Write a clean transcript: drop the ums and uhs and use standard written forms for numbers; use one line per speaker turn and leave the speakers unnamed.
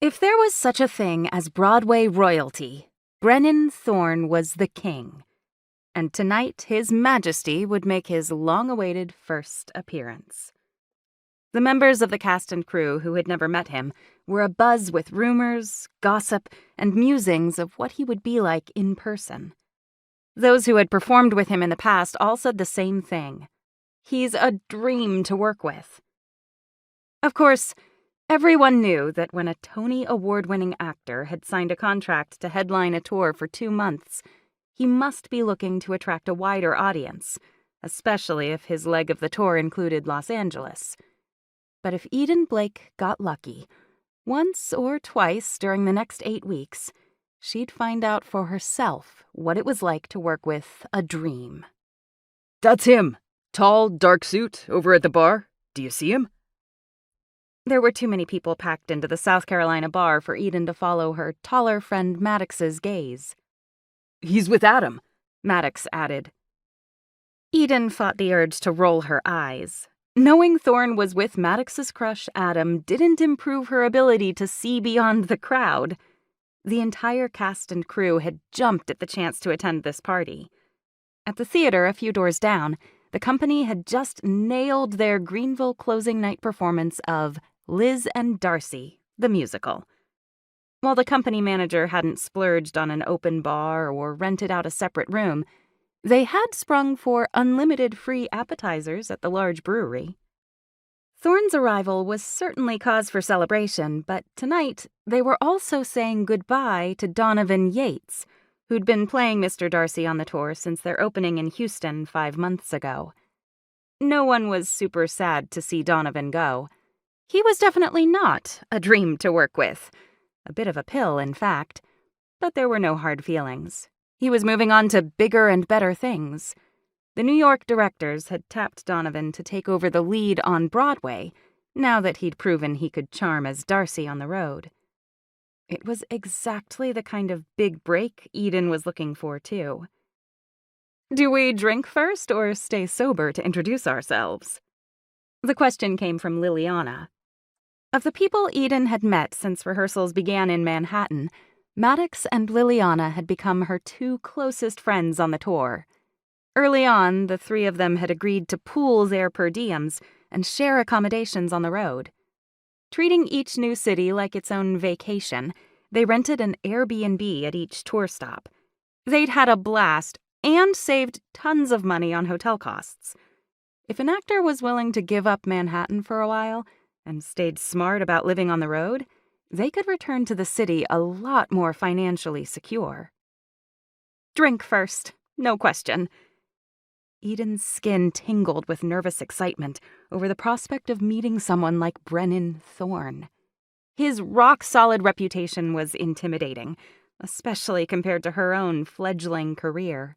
If there was such a thing as Broadway royalty, Brennon Thorne was the king. And tonight His Majesty would make his long-awaited first appearance. The members of the cast and crew who had never met him were abuzz with rumors, gossip, and musings of what he would be like in person. Those who had performed with him in the past all said the same thing. He's a dream to work with. Of course, everyone knew that when a Tony Award-winning actor had signed a contract to headline a tour for 2 months, he must be looking to attract a wider audience, especially if his leg of the tour included Los Angeles. But if Eden Blake got lucky, once or twice during the next 8 weeks, she'd find out for herself what it was like to work with a dream.
"That's him. Tall, dark suit, over at the bar. Do you see him?"
There were too many people packed into the South Carolina bar for Eden to follow her taller friend Maddox's gaze.
"He's with Adam,"
Maddox added. Eden fought the urge to roll her eyes. Knowing Thorne was with Maddox's crush Adam didn't improve her ability to see beyond the crowd. The entire cast and crew had jumped at the chance to attend this party. At the theater a few doors down, the company had just nailed their Greenville closing night performance of Liz and Darcy, the musical. While the company manager hadn't splurged on an open bar or rented out a separate room, they had sprung for unlimited free appetizers at the large brewery. Thorne's arrival was certainly cause for celebration, but tonight they were also saying goodbye to Donovan Yates, who'd been playing Mr. Darcy on the tour since their opening in Houston 5 months ago. No one was super sad to see Donovan go. He was definitely not a dream to work with. A bit of a pill, in fact. But there were no hard feelings. He was moving on to bigger and better things. The New York directors had tapped Donovan to take over the lead on Broadway, now that he'd proven he could charm as Darcy on the road. It was exactly the kind of big break Eden was looking for, too. "Do we drink first or stay sober to introduce ourselves?" The question came from Liliana. Of the people Eden had met since rehearsals began in Manhattan, Maddox and Liliana had become her 2 closest friends on the tour. Early on, the 3 of them had agreed to pool their per diems and share accommodations on the road. Treating each new city like its own vacation, they rented an Airbnb at each tour stop. They'd had a blast and saved tons of money on hotel costs. If an actor was willing to give up Manhattan for a while and stayed smart about living on the road, they could return to the city a lot more financially secure. Drink first, no question. Eden's skin tingled with nervous excitement over the prospect of meeting someone like Brennon Thorne. His rock-solid reputation was intimidating, especially compared to her own fledgling career.